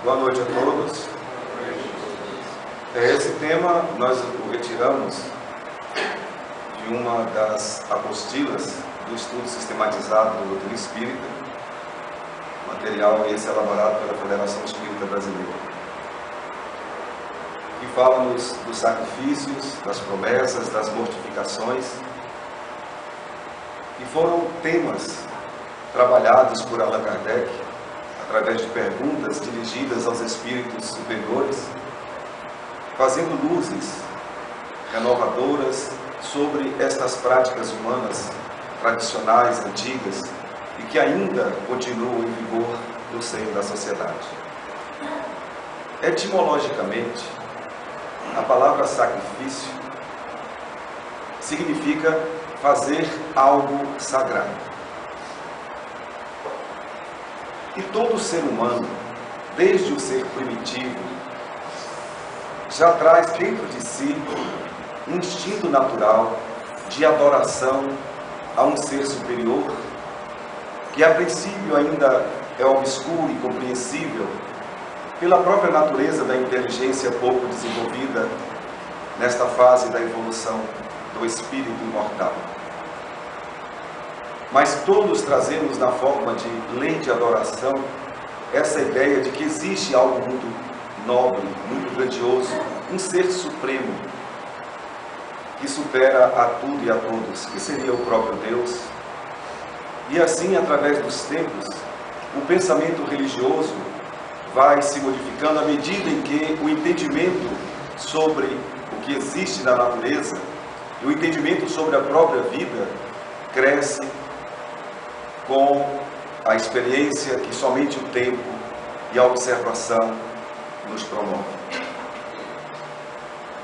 Boa noite a todos. Esse tema nós o retiramos de uma das apostilas do estudo sistematizado do doutrina espírita, material esse elaborado pela Federação Espírita Brasileira, que fala-nos dos sacrifícios, das promessas, das mortificações, e foram temas trabalhados por Allan Kardec através de perguntas dirigidas aos espíritos superiores, fazendo luzes renovadoras sobre estas práticas humanas tradicionais, antigas, e que ainda continuam em vigor no seio da sociedade. Etimologicamente, a palavra sacrifício significa fazer algo sagrado. E todo ser humano, desde o ser primitivo, já traz dentro de si um instinto natural de adoração a um ser superior, que a princípio ainda é obscuro e compreensível pela própria natureza da inteligência pouco desenvolvida nesta fase da evolução do espírito imortal. Mas todos trazemos na forma de lei de adoração essa ideia de que existe algo muito nobre, muito grandioso, um ser supremo que supera a tudo e a todos, que seria o próprio Deus. E assim, através dos tempos, o pensamento religioso vai se modificando à medida em que o entendimento sobre o que existe na natureza e o entendimento sobre a própria vida cresce com a experiência que somente o tempo e a observação nos promove.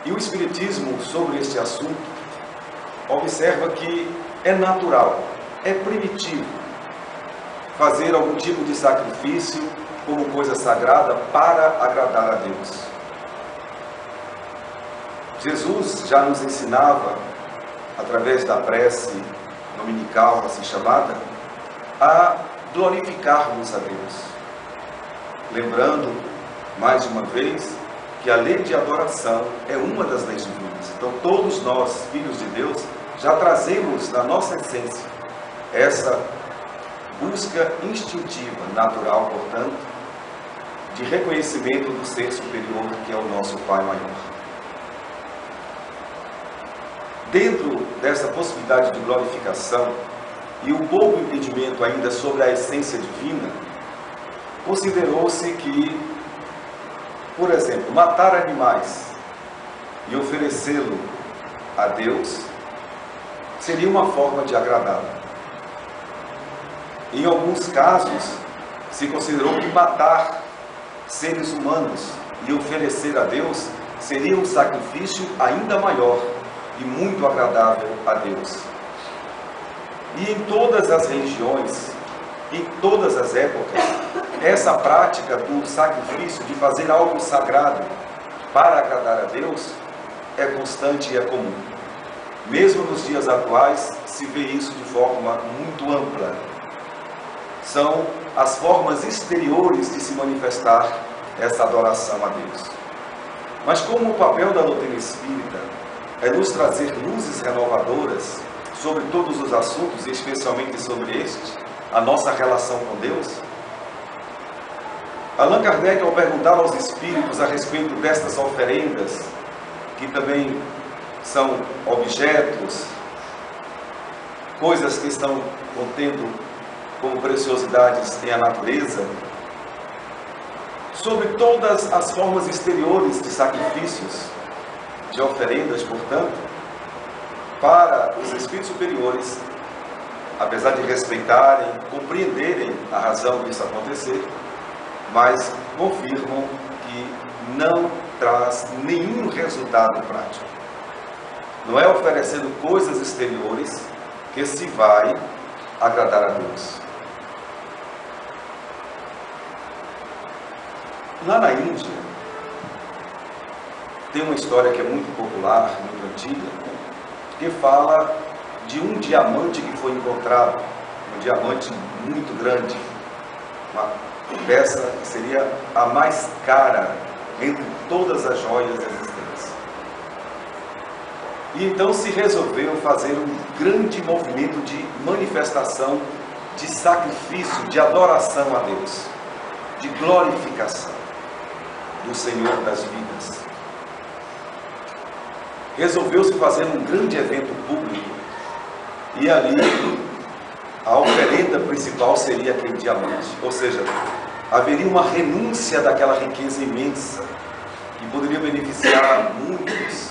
E o Espiritismo, sobre este assunto, observa que é natural, é primitivo fazer algum tipo de sacrifício como coisa sagrada para agradar a Deus. Jesus já nos ensinava, através da prece dominical, assim chamada, a glorificarmos a Deus. Lembrando, mais uma vez, que a lei de adoração é uma das leis divinas. Então, todos nós, filhos de Deus, já trazemos na nossa essência essa busca instintiva, natural, portanto, de reconhecimento do ser superior, que é o nosso Pai maior. Dentro dessa possibilidade de glorificação e o pouco entendimento ainda sobre a essência divina, considerou-se que, por exemplo, matar animais e oferecê-lo a Deus seria uma forma de agradá-lo. Em alguns casos, se considerou que matar seres humanos e oferecer a Deus seria um sacrifício ainda maior e muito agradável a Deus. E em todas as religiões, em todas as épocas, essa prática do sacrifício, de fazer algo sagrado para agradar a Deus, é constante e é comum. Mesmo nos dias atuais, se vê isso de forma muito ampla. São as formas exteriores de se manifestar essa adoração a Deus. Mas como o papel da doutrina espírita é nos trazer luzes renovadoras sobre todos os assuntos, e especialmente sobre este, a nossa relação com Deus, Allan Kardec, ao perguntar aos espíritos a respeito destas oferendas, que também são objetos, coisas que estão contendo como preciosidades em a natureza, sobre todas as formas exteriores de sacrifícios, de oferendas, portanto, para os espíritos superiores, apesar de respeitarem, compreenderem a razão disso acontecer, mas confirmam que não traz nenhum resultado prático. Não é oferecendo coisas exteriores que se vai agradar a Deus. Lá na Índia, tem uma história que é muito popular, muito antiga, que fala de um diamante que foi encontrado, um diamante muito grande, peça que seria a mais cara entre todas as joias existentes. E então se resolveu fazer um grande movimento de manifestação, de sacrifício, de adoração a Deus, de glorificação do Senhor das vidas. Resolveu-se fazer um grande evento público e ali a oferenda principal seria aquele diamante, ou seja, haveria uma renúncia daquela riqueza imensa que poderia beneficiar muitos,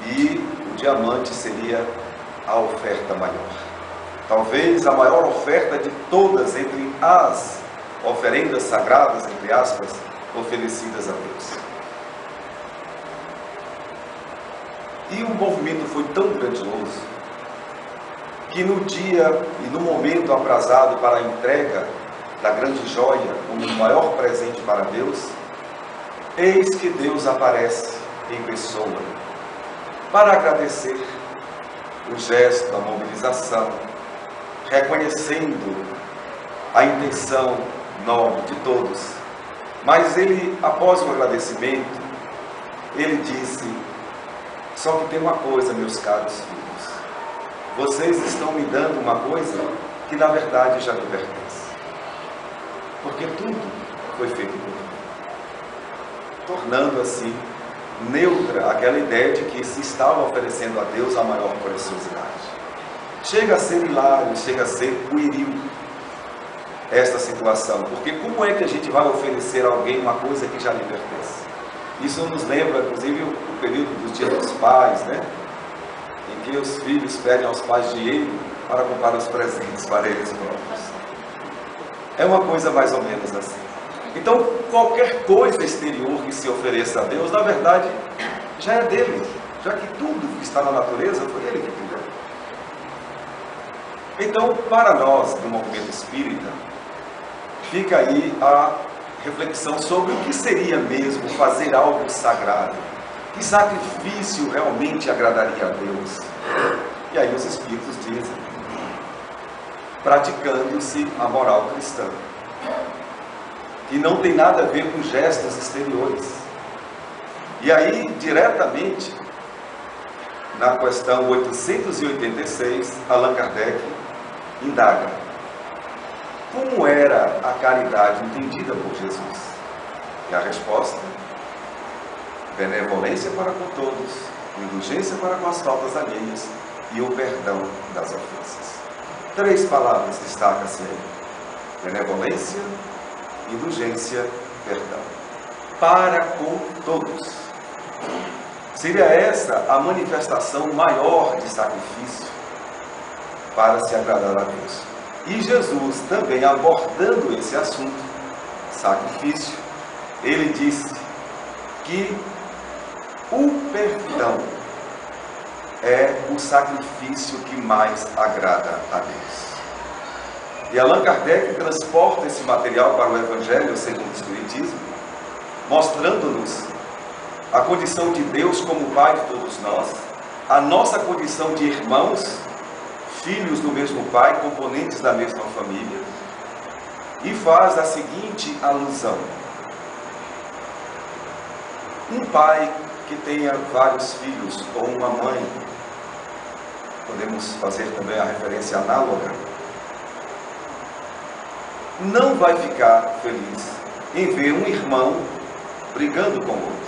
e o diamante seria a oferta maior, talvez a maior oferta de todas entre as oferendas sagradas, entre aspas, oferecidas a Deus. E o movimento foi tão grandioso que no dia e no momento aprazado para a entrega da grande joia como o maior presente para Deus, eis que Deus aparece em pessoa para agradecer o gesto, a mobilização, reconhecendo a intenção nobre de todos. Mas ele, após o agradecimento, ele disse: só que tem uma coisa, meus caros filhos, vocês estão me dando uma coisa que na verdade já me pertence, porque tudo foi feito por mim, tornando assim neutra aquela ideia de que se estava oferecendo a Deus a maior preciosidade. Chega a ser hilário, chega a ser pueril esta situação, porque como é que a gente vai oferecer a alguém uma coisa que já lhe pertence? Isso nos lembra, inclusive, o período dos Dias dos Pais, né? Em que os filhos pedem aos pais dinheiro para comprar os presentes para eles próprios. É uma coisa mais ou menos assim. Então, qualquer coisa exterior que se ofereça a Deus, na verdade, já é dele, já que tudo que está na natureza foi ele que criou. Então, para nós, do movimento espírita, fica aí a reflexão sobre o que seria mesmo fazer algo sagrado. Que sacrifício realmente agradaria a Deus? E aí os Espíritos dizem: praticando-se a moral cristã, que não tem nada a ver com gestos exteriores. E aí, diretamente, na questão 886, Allan Kardec indaga: como era a caridade entendida por Jesus? E a resposta: benevolência para com todos, indulgência para com as faltas alheias e o perdão das ofensas. 3 palavras destacam-se aí: benevolência, indulgência, perdão. Para com todos. Seria essa a manifestação maior de sacrifício para se agradar a Deus. E Jesus, também abordando esse assunto, sacrifício, ele disse que o perdão é o sacrifício que mais agrada a Deus. E Allan Kardec transporta esse material para o Evangelho segundo o Espiritismo, mostrando-nos a condição de Deus como Pai de todos nós, a nossa condição de irmãos, filhos do mesmo Pai, componentes da mesma família, e faz a seguinte alusão: um pai que tenha vários filhos, ou uma mãe, podemos fazer também a referência análoga, não vai ficar feliz em ver um irmão brigando com o outro.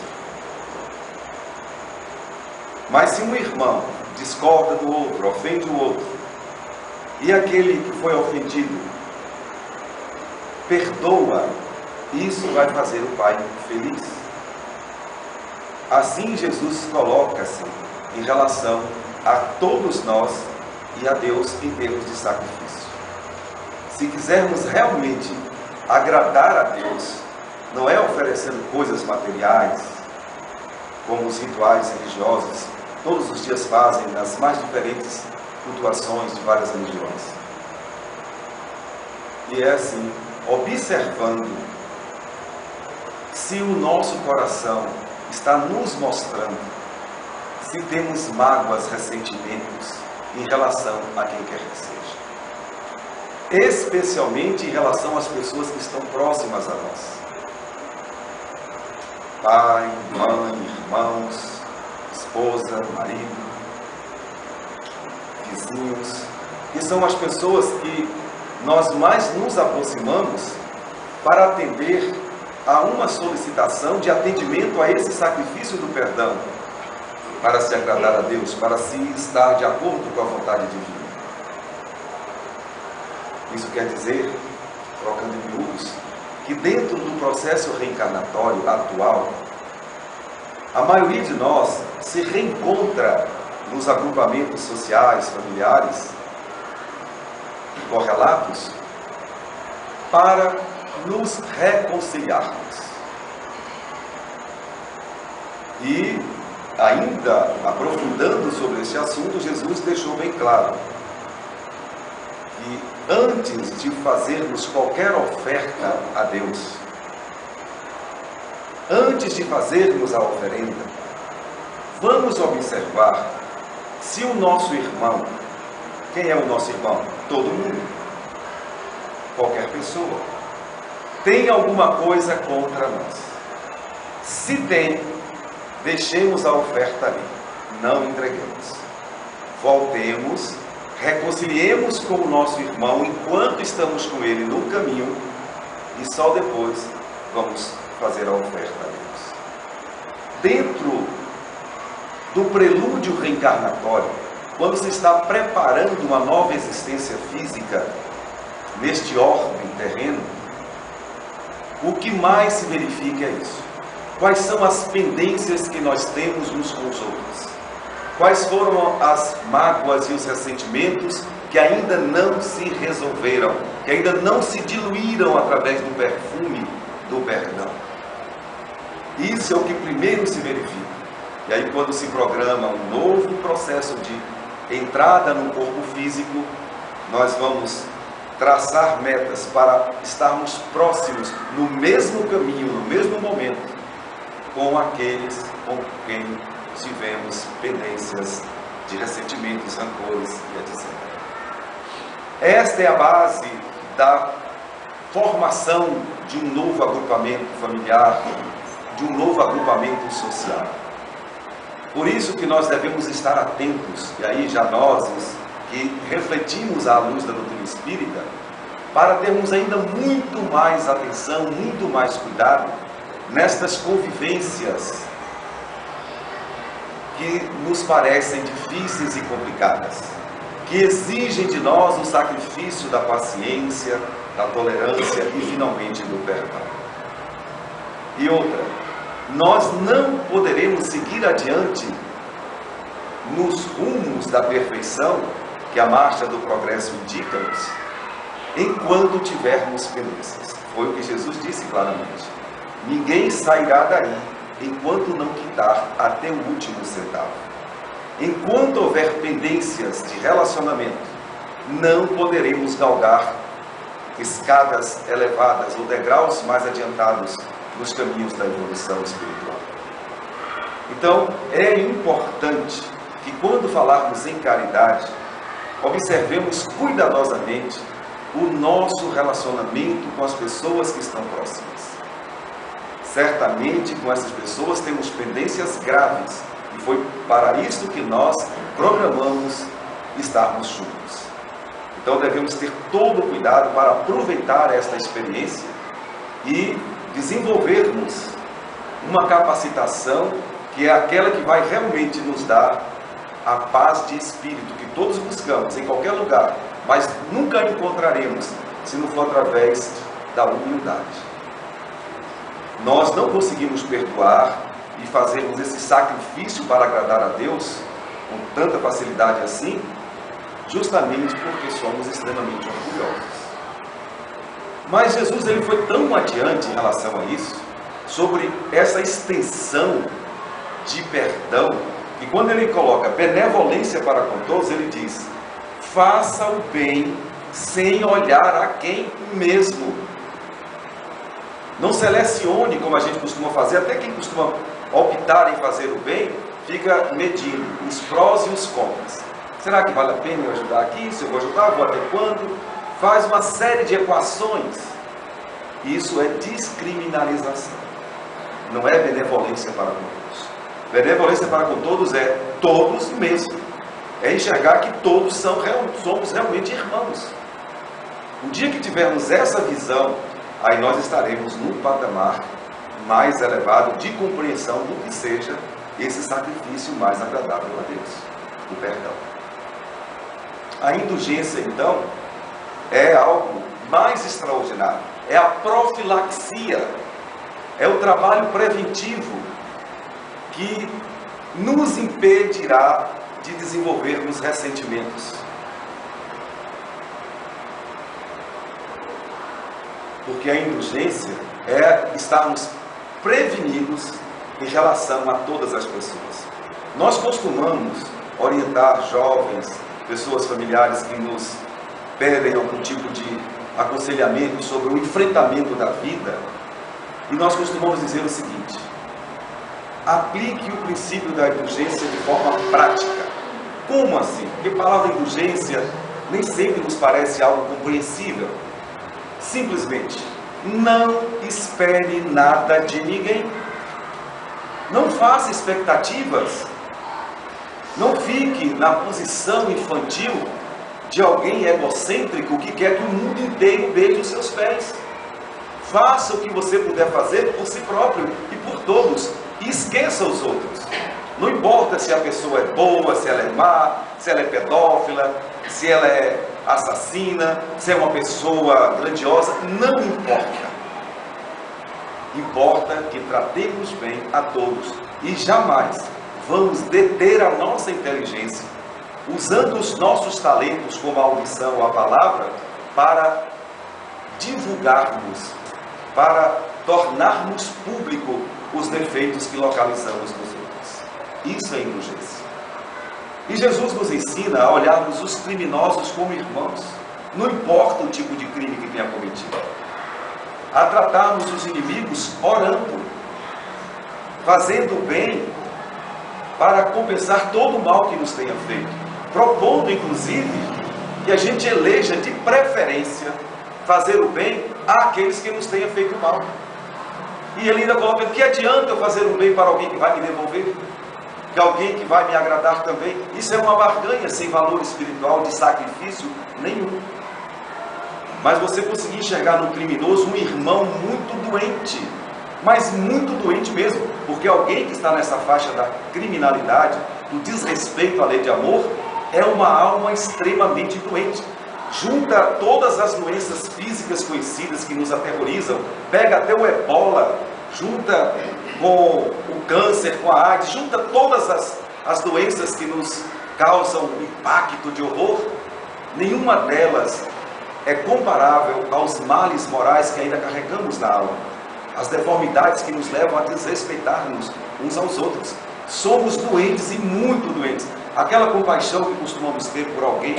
Mas se um irmão discorda do outro, ofende o outro, e aquele que foi ofendido perdoa, isso vai fazer o pai feliz. Assim Jesus coloca-se em relação a todos nós e a Deus em termos de sacrifício. Se quisermos realmente agradar a Deus, não é oferecendo coisas materiais, como os rituais religiosos todos os dias fazem nas mais diferentes cultuações de várias religiões. E é assim, observando se o nosso coração está nos mostrando se temos mágoas, ressentimentos em relação a quem quer que seja. especialmente em relação às pessoas que estão próximas a nós. Pai, mãe, irmãos, esposa, marido, vizinhos, que são as pessoas que nós mais nos aproximamos para atender a uma solicitação de atendimento a esse sacrifício do perdão, para se agradar a Deus, para se estar de acordo com a vontade divina. Isso quer dizer, trocando em miúdos, que dentro do processo reencarnatório atual, a maioria de nós se reencontra nos agrupamentos sociais, familiares, correlatos, para nos reconciliarmos. E, ainda aprofundando sobre este assunto, Jesus deixou bem claro que antes de fazermos qualquer oferta a Deus, antes de fazermos a oferenda, vamos observar se o nosso irmão, quem é o nosso irmão? Todo mundo, qualquer pessoa, tem alguma coisa contra nós. Se tem, deixemos a oferta ali, não entreguemos. Voltemos, reconciliemos com o nosso irmão enquanto estamos com ele no caminho e só depois vamos fazer a oferta a Deus. Dentro do prelúdio reencarnatório, quando se está preparando uma nova existência física neste orbe terreno, o que mais se verifica é isso. Quais são as pendências que nós temos uns com os outros? Quais foram as mágoas e os ressentimentos que ainda não se resolveram, que ainda não se diluíram através do perfume do perdão? Isso é o que primeiro se verifica. E aí, quando se programa um novo processo de entrada no corpo físico, nós vamos traçar metas para estarmos próximos, no mesmo caminho, no mesmo momento, com aqueles com quem tivemos pendências de ressentimentos, rancores e etc. Esta é a base da formação de um novo agrupamento familiar, de um novo agrupamento social. Por isso que nós devemos estar atentos, e aí já nós que refletimos à luz da doutrina espírita, para termos ainda muito mais atenção, muito mais cuidado nestas convivências que nos parecem difíceis e complicadas, que exigem de nós o sacrifício da paciência, da tolerância e finalmente do perdão. E outra, nós não poderemos seguir adiante nos rumos da perfeição que a marcha do progresso indica-nos, enquanto tivermos pendências. Foi o que Jesus disse claramente. Ninguém sairá daí enquanto não quitar até o último centavo. Enquanto houver pendências de relacionamento, não poderemos galgar escadas elevadas ou degraus mais adiantados nos caminhos da evolução espiritual. Então, é importante que quando falarmos em caridade, observemos cuidadosamente o nosso relacionamento com as pessoas que estão próximas. Certamente, com essas pessoas temos pendências graves, e foi para isso que nós programamos estarmos juntos. Então, devemos ter todo o cuidado para aproveitar esta experiência e desenvolvermos uma capacitação que é aquela que vai realmente nos dar a paz de espírito que todos buscamos em qualquer lugar, mas nunca encontraremos se não for através da humildade. Nós não conseguimos perdoar e fazermos esse sacrifício para agradar a Deus com tanta facilidade assim, justamente porque somos extremamente orgulhosos. Mas Jesus ele foi tão adiante em relação a isso, sobre essa extensão de perdão, que quando ele coloca benevolência para com todos, ele diz: faça o bem sem olhar a quem mesmo. Não selecione, como a gente costuma fazer, até quem costuma optar em fazer o bem, fica medindo os prós e os contras. Será que vale a pena eu ajudar aqui? Se eu vou ajudar, vou até quando? faz uma série de equações. Isso é descriminalização. Não é benevolência para com todos. Benevolência para com todos é todos mesmo. É enxergar que todos somos realmente irmãos. O dia que tivermos essa visão, aí nós estaremos num patamar mais elevado de compreensão do que seja esse sacrifício mais agradável a Deus, o perdão. A indulgência, então, é algo mais extraordinário. É a profilaxia, é o trabalho preventivo que nos impedirá de desenvolvermos ressentimentos. Porque a indulgência é estarmos prevenidos em relação a todas as pessoas. Nós costumamos orientar jovens, pessoas familiares que nos pedem algum tipo de aconselhamento sobre o enfrentamento da vida, e nós costumamos dizer o seguinte: aplique o princípio da indulgência de forma prática. Como assim? Porque a palavra indulgência nem sempre nos parece algo compreensível. Simplesmente, não espere nada de ninguém. Não faça expectativas. Não fique na posição infantil de alguém egocêntrico que quer que o mundo inteiro beije os seus pés. Faça o que você puder fazer por si próprio e por todos. E esqueça os outros. Não importa se a pessoa é boa, se ela é má, se ela é pedófila, se ela é assassina, se é uma pessoa grandiosa, não importa. Importa que tratemos bem a todos e jamais vamos deter a nossa inteligência, usando os nossos talentos como a audição, a palavra, para divulgarmos, para tornarmos público os defeitos que localizamos nos outros. Isso é indulgência. E Jesus nos ensina a olharmos os criminosos como irmãos, não importa o tipo de crime que tenha cometido. A tratarmos os inimigos orando, fazendo o bem para compensar todo o mal que nos tenha feito, propondo inclusive que a gente eleja de preferência fazer o bem àqueles que nos tenha feito mal. E ele ainda coloca: que adianta eu fazer um bem para alguém que vai me devolver? Que alguém que vai me agradar também? Isso é uma barganha sem valor espiritual, de sacrifício nenhum. Mas você conseguir enxergar no criminoso um irmão muito doente, mas muito doente mesmo, porque alguém que está nessa faixa da criminalidade, do desrespeito à lei de amor, é uma alma extremamente doente. Junta todas as doenças físicas conhecidas que nos aterrorizam, pega até o ebola, junta com o câncer, com a AIDS, junta todas as doenças que nos causam impacto de horror. Nenhuma delas é comparável aos males morais que ainda carregamos na alma, as deformidades que nos levam a desrespeitar-nos uns aos outros. Somos doentes e muito doentes. Aquela compaixão que costumamos ter por alguém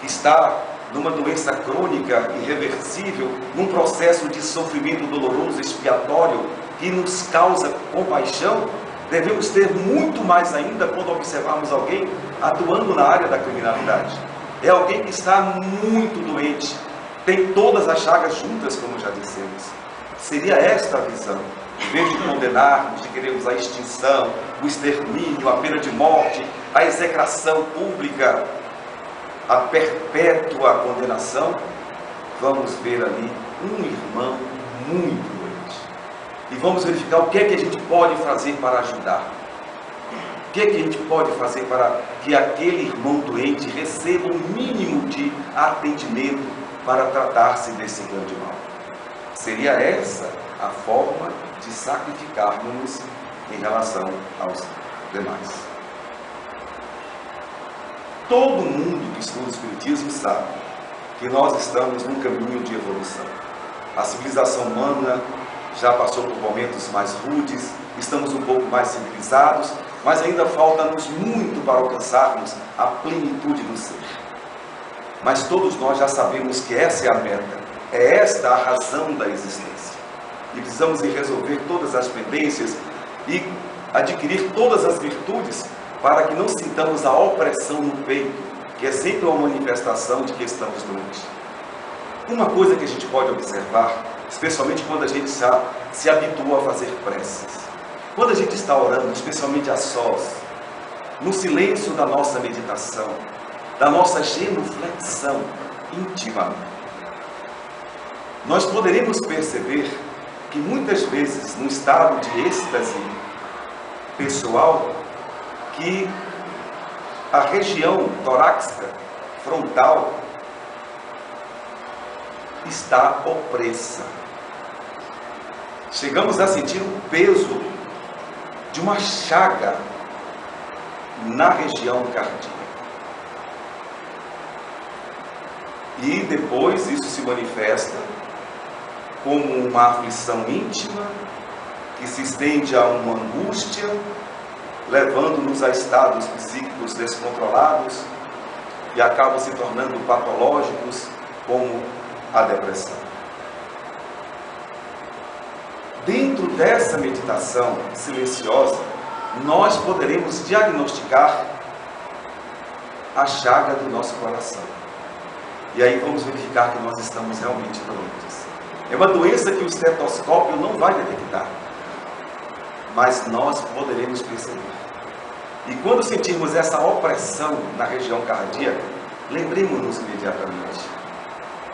que está numa doença crônica, irreversível, num processo de sofrimento doloroso, expiatório, que nos causa compaixão, devemos ter muito mais ainda quando observarmos alguém atuando na área da criminalidade. É alguém que está muito doente, tem todas as chagas juntas, como já dissemos. Seria esta a visão. Em vez de condenarmos, de querermos a extinção, o extermínio, a pena de morte, a execração pública, a perpétua condenação, vamos ver ali um irmão muito doente. E vamos verificar o que é que a gente pode fazer para ajudar. O que é que a gente pode fazer para que aquele irmão doente receba um mínimo de atendimento para tratar-se desse grande mal. Seria essa a forma de sacrificarmos em relação aos demais. Todo mundo que estuda o Espiritismo sabe que nós estamos num caminho de evolução. A civilização humana já passou por momentos mais rudes, estamos um pouco mais civilizados, mas ainda falta-nos muito para alcançarmos a plenitude do ser. Mas todos nós já sabemos que essa é a meta, é esta a razão da existência. E precisamos ir resolver todas as pendências e adquirir todas as virtudes para que não sintamos a opressão no peito, que é sempre uma manifestação de que estamos doentes. Uma coisa que a gente pode observar, especialmente quando a gente se habitua a fazer preces, quando a gente está orando, especialmente a sós, no silêncio da nossa meditação, da nossa genuflexão íntima, nós poderemos perceber que muitas vezes, num estado de êxtase pessoal, que a região torácica, frontal, está opressa. Chegamos a sentir o peso de uma chaga na região cardíaca. E depois isso se manifesta como uma aflição íntima, que se estende a uma angústia, levando-nos a estados psíquicos descontrolados e acabam se tornando patológicos, como a depressão. Dentro dessa meditação silenciosa, nós poderemos diagnosticar a chaga do nosso coração. E aí vamos verificar que nós estamos realmente doentes. É uma doença que o estetoscópio não vai detectar, mas nós poderemos perceber. E quando sentirmos essa opressão na região cardíaca, lembremos-nos imediatamente: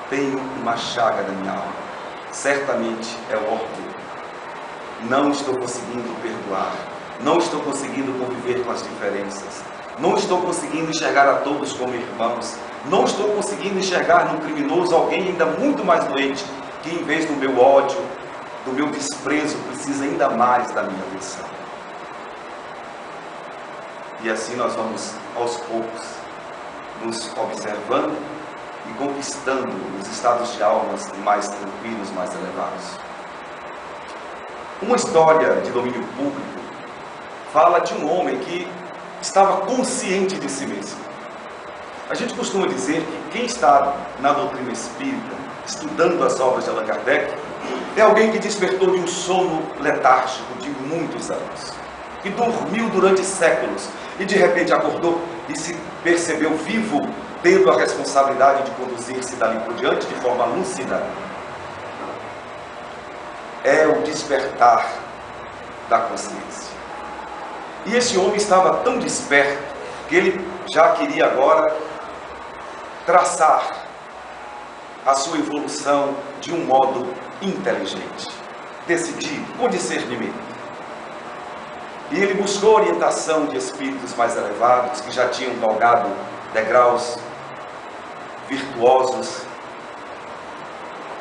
tenho uma chaga na minha alma, certamente é o orgulho. Não estou conseguindo perdoar, não estou conseguindo conviver com as diferenças, não estou conseguindo enxergar a todos como irmãos, não estou conseguindo enxergar no criminoso alguém ainda muito mais doente, que em vez do meu ódio, do meu desprezo, precisa ainda mais da minha atenção. E assim nós vamos, aos poucos, nos observando e conquistando os estados de almas mais tranquilos, mais elevados. Uma história de domínio público fala de um homem que estava consciente de si mesmo. A gente costuma dizer que quem está na doutrina espírita, estudando as obras de Allan Kardec, é alguém que despertou de um sono letárgico de muitos anos, que dormiu durante séculos e de repente acordou e se percebeu vivo, tendo a responsabilidade de conduzir-se dali por diante de forma lúcida. É o despertar da consciência. E esse homem estava tão desperto que ele já queria agora traçar a sua evolução de um modo inteligente, decidido, com discernimento. E ele buscou orientação de espíritos mais elevados, que já tinham galgado degraus virtuosos.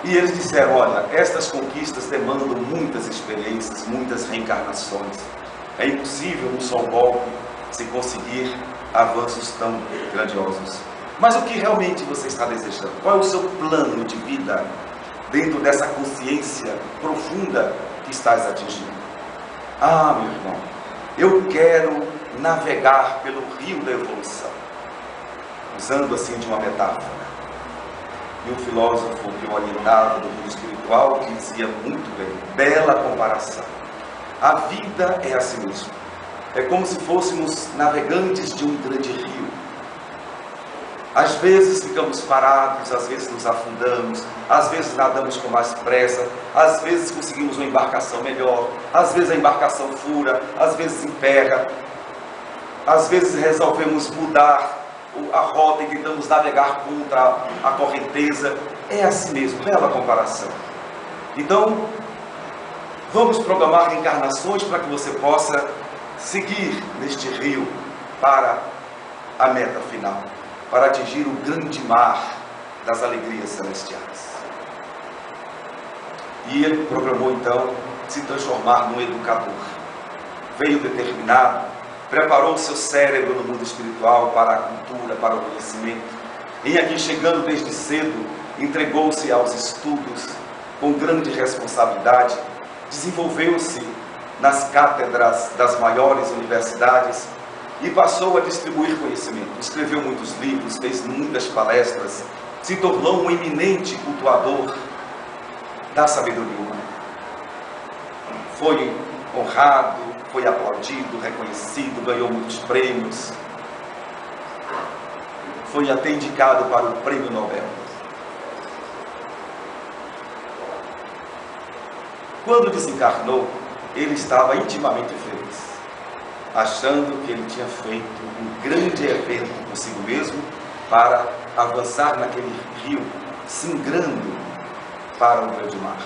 E eles disseram: olha, estas conquistas demandam muitas experiências, muitas reencarnações. É impossível num só golpe se conseguir avanços tão grandiosos. Mas o que realmente você está desejando? Qual é o seu plano de vida dentro dessa consciência profunda que estás atingindo? Ah, meu irmão, eu quero navegar pelo rio da evolução, usando assim de uma metáfora. E o filósofo que o orientava do mundo espiritual dizia muito bem: bela comparação. A vida é assim mesmo. É como se fôssemos navegantes de um grande rio. Às vezes ficamos parados, às vezes nos afundamos, às vezes nadamos com mais pressa, às vezes conseguimos uma embarcação melhor, às vezes a embarcação fura, às vezes emperra, às vezes resolvemos mudar a rota e tentamos navegar contra a correnteza. É assim mesmo, bela comparação. Então, vamos programar reencarnações para que você possa seguir neste rio para a meta final, para atingir o grande mar das alegrias celestiais. E ele programou então se transformar num educador. Veio determinado, preparou o seu cérebro no mundo espiritual para a cultura, para o conhecimento. E aqui, chegando desde cedo, entregou-se aos estudos com grande responsabilidade, desenvolveu-se nas cátedras das maiores universidades e passou a distribuir conhecimento. Escreveu muitos livros, fez muitas palestras, se tornou um eminente cultuador da sabedoria humana. Foi honrado, foi aplaudido, reconhecido, ganhou muitos prêmios, foi até indicado para o Prêmio Nobel. Quando desencarnou, ele estava intimamente feliz, achando que ele tinha feito um grande evento consigo mesmo para avançar naquele rio, singrando para o grande mar.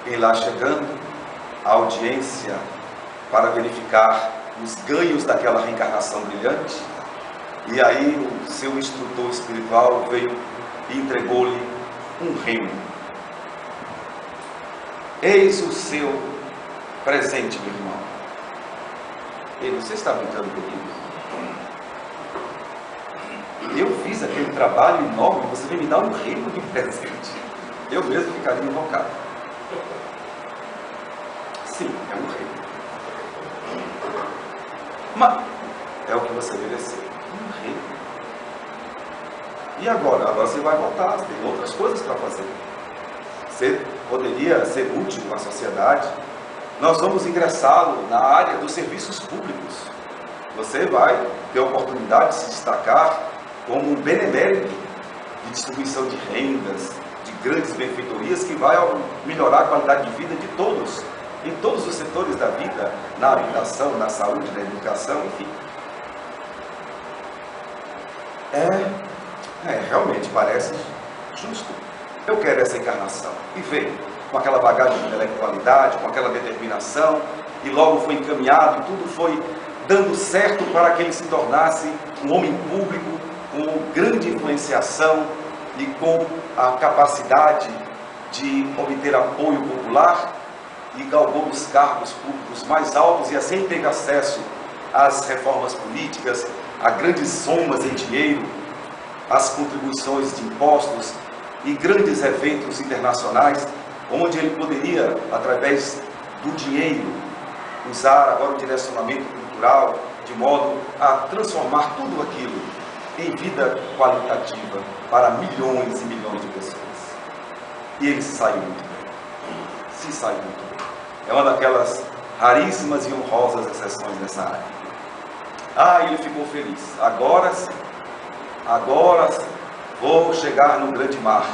E lá chegando, a audiência para verificar os ganhos daquela reencarnação brilhante, e aí o seu instrutor espiritual veio e entregou-lhe um remo. Eis o seu presente, meu irmão. Ele, você está brincando comigo? Eu fiz aquele trabalho enorme, você vem me dar um remo de presente. Eu mesmo ficaria invocado. Sim, é um remo. Mas é o que você mereceu. Um remo. E agora? Agora você vai voltar, tem outras coisas para fazer. Você poderia ser útil à sociedade. Nós vamos ingressá-lo na área dos serviços públicos. Você vai ter a oportunidade de se destacar como um benemérito de distribuição de rendas, de grandes benfeitorias que vai melhorar a qualidade de vida de todos, em todos os setores da vida, na habitação, na saúde, na educação, enfim. Realmente parece justo. Eu quero essa encarnação. E veio com aquela bagagem de intelectualidade, com aquela determinação, e logo foi encaminhado, tudo foi dando certo para que ele se tornasse um homem público, com grande influenciação e com a capacidade de obter apoio popular, e galgou os cargos públicos mais altos, e assim teve acesso às reformas políticas, a grandes somas em dinheiro, às contribuições de impostos e grandes eventos internacionais, onde ele poderia, através do dinheiro, usar agora o direcionamento cultural, de modo a transformar tudo aquilo em vida qualitativa para milhões e milhões de pessoas. E ele se saiu muito bem. Se saiu muito bem. É uma daquelas raríssimas e honrosas exceções nessa área. Ele ficou feliz. Agora sim. Agora sim. Vou chegar no grande mar.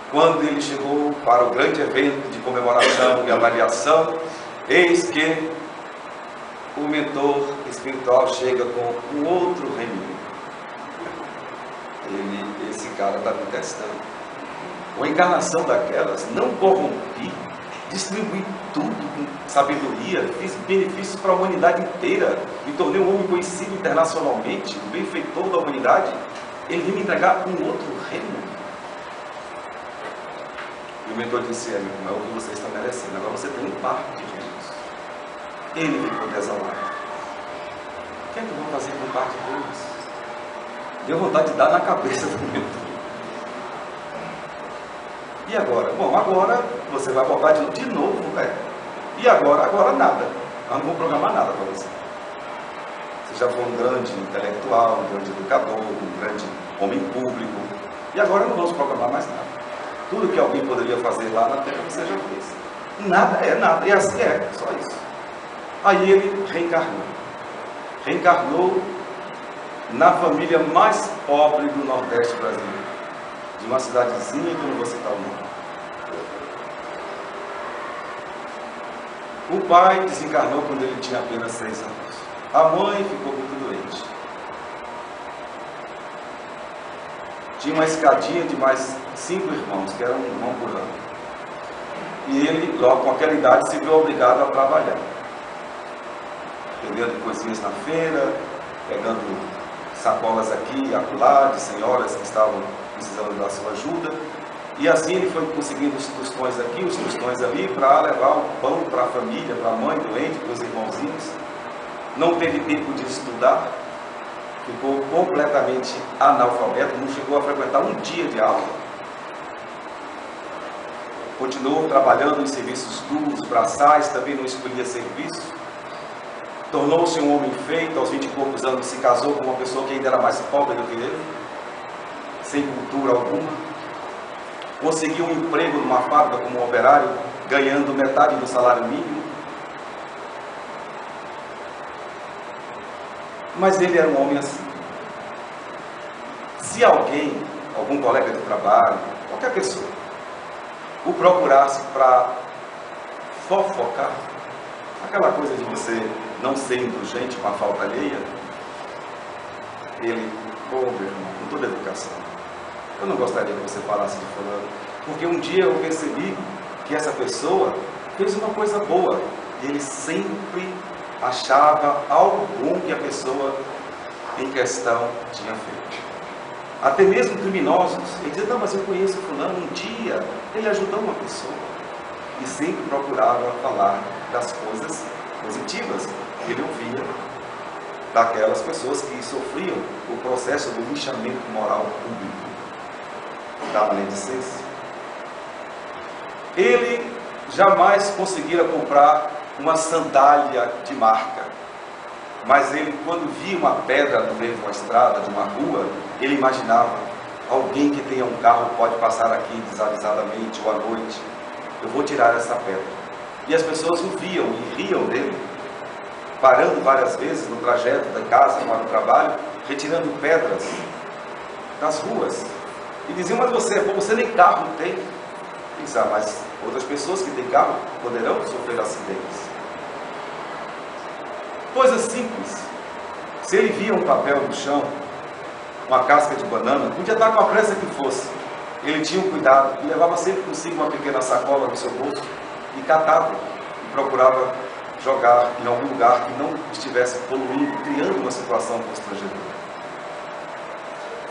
Quando ele chegou para o grande evento de comemoração e avaliação, eis que o mentor espiritual chega com um outro remédio. Esse cara está me testando. Uma encarnação daquelas, não corrompi, distribuí tudo com sabedoria, fiz benefícios para a humanidade inteira, me tornei um homem conhecido internacionalmente, um benfeitor da humanidade. Ele vem me entregar um outro reino. E o mentor disse: é o que você está merecendo, agora você tem um par de reinos. Ele ficou desolado. O que é que eu vou fazer com um par de reinos? Deu vontade de dar na cabeça do mentor. E agora? Bom, agora você vai voltar de novo, velho. E agora? Agora nada. Nós não vamos programar nada para você. Você já foi um grande intelectual, um grande educador, um grande homem público. E agora não vamos programar mais nada. Tudo que alguém poderia fazer lá na Terra, você já fez. Nada é nada. E assim é, só isso. Aí ele reencarnou. Reencarnou na família mais pobre do Nordeste brasileiro. De uma cidadezinha que eu não vou citar o nome. O pai desencarnou quando ele tinha apenas 6 anos. A mãe ficou muito doente. Tinha uma escadinha de mais 5 irmãos, que eram um irmão por ano. E ele, logo com aquela idade, se viu obrigado a trabalhar. Vendendo coisinhas na feira, pegando sacolas aqui e acolá de senhoras que estavam precisando da sua ajuda. E assim ele foi conseguindo os tostões aqui, os tostões ali, para levar o pão para a família, para a mãe doente, para os irmãozinhos. Não teve tempo de estudar, ficou completamente analfabeto, não chegou a frequentar um dia de aula. Continuou trabalhando em serviços duros, braçais, também não escolhia serviço. Tornou-se um homem feito, aos 20 e poucos anos se casou com uma pessoa que ainda era mais pobre do que ele, sem cultura alguma. Conseguiu um emprego numa fábrica como operário, ganhando metade do salário mínimo. Mas ele era um homem assim. Se alguém algum colega de trabalho, qualquer pessoa, o procurasse para fofocar, aquela coisa de você não ser indulgente com a falta alheia, ele, meu irmão, com toda a educação, eu não gostaria que você falasse de fulano, porque um dia eu percebi que essa pessoa fez uma coisa boa, e ele sempre achava algo bom que a pessoa em questão tinha feito. Até mesmo criminosos, ele dizia, não, mas eu conheço fulano, um dia ele ajudou uma pessoa, e sempre procurava falar das coisas positivas que ele ouvia daquelas pessoas que sofriam o processo do linchamento moral público da maledicência. Ele jamais conseguira comprar uma sandália de marca, mas ele, quando via uma pedra no meio de uma estrada, de uma rua, ele imaginava, alguém que tenha um carro pode passar aqui desavisadamente ou à noite, eu vou tirar essa pedra. E as pessoas o viam e riam dele, parando várias vezes no trajeto da casa para o trabalho, retirando pedras das ruas, e diziam, mas você nem carro tem. Pensar, mas outras pessoas que têm carro poderão sofrer acidentes. Coisas simples. Se ele via um papel no chão, uma casca de banana, podia estar com a pressa que fosse, ele tinha um cuidado e levava sempre consigo uma pequena sacola no seu bolso e catava e procurava jogar em algum lugar que não estivesse poluindo, criando uma situação constrangedora.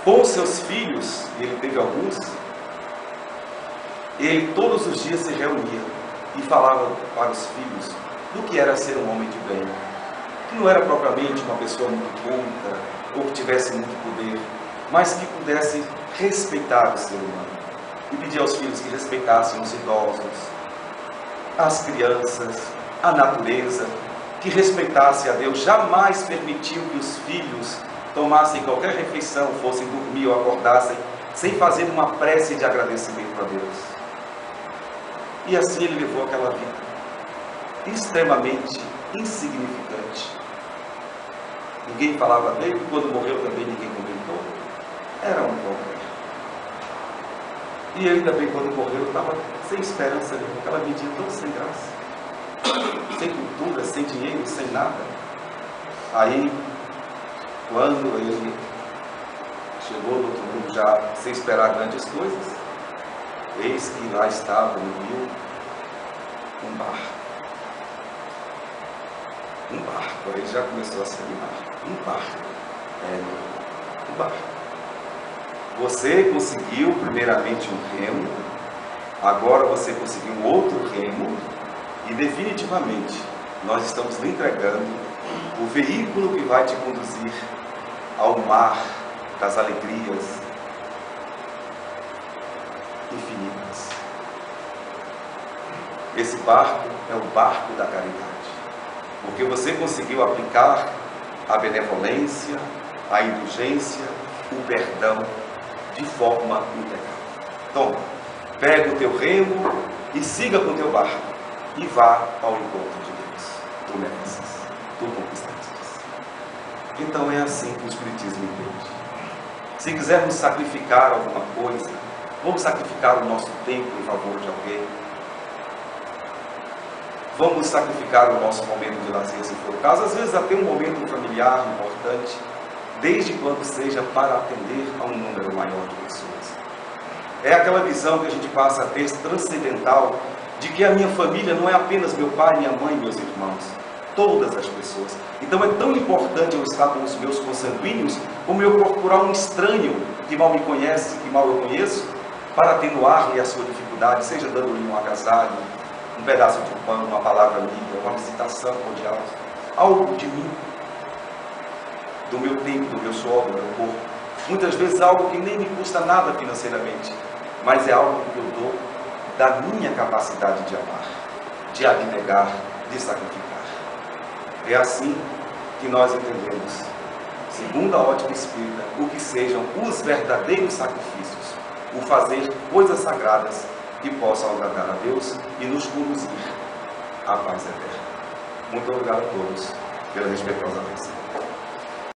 Com seus filhos, e ele teve alguns, ele todos os dias se reunia e falava para os filhos do que era ser um homem de bem, que não era propriamente uma pessoa muito culta ou que tivesse muito poder, mas que pudesse respeitar o ser humano. E pedia aos filhos que respeitassem os idosos, as crianças, a natureza, que respeitasse a Deus. Jamais permitiu que os filhos tomassem qualquer refeição, fossem dormir ou acordassem, sem fazer uma prece de agradecimento a Deus. E assim ele levou aquela vida extremamente insignificante. Ninguém falava dele, quando morreu também ninguém comentou. Era um qualquer. E ele também, quando morreu, estava sem esperança nenhuma, aquela vida tão sem graça, sem cultura, sem dinheiro, sem nada. Aí, quando ele chegou do outro mundo já sem esperar grandes coisas, eis que lá estava no rio um barco. Um barco, aí já começou a se animar. Um barco. Um barco. Você conseguiu primeiramente um remo, agora você conseguiu um outro remo, e definitivamente nós estamos lhe entregando o veículo que vai te conduzir ao mar das alegrias infinitas. Esse barco é o barco da caridade, porque você conseguiu aplicar a benevolência, a indulgência, o perdão de forma integral. Então, pega o teu remo e siga com o teu barco e vá ao encontro de Deus. Tu mereces, tu conquistaste. Então é assim que o Espiritismo entende. Se quisermos sacrificar alguma coisa, vamos sacrificar o nosso tempo em favor de alguém. Vamos sacrificar o nosso momento de lazer, se for o caso. Às vezes até um momento familiar importante, desde quando seja para atender a um número maior de pessoas. É aquela visão que a gente passa a ter transcendental, de que a minha família não é apenas meu pai, minha mãe, meus irmãos, todas as pessoas. Então é tão importante eu estar com os meus consanguíneos, como eu procurar um estranho que mal me conhece, que mal eu conheço, para atenuar-lhe a sua dificuldade, seja dando-lhe um agasalho, um pedaço de pão, uma palavra amiga, uma visitação cordial, algo de mim, do meu tempo, do meu suor, do meu corpo. Muitas vezes algo que nem me custa nada financeiramente, mas é algo que eu dou da minha capacidade de amar, de abnegar, de sacrificar. É assim que nós entendemos, segundo a ótica espírita, o que sejam os verdadeiros sacrifícios, o fazer coisas sagradas que possam agradar a Deus e nos conduzir à paz eterna. Muito obrigado a todos pela respeitosa atenção.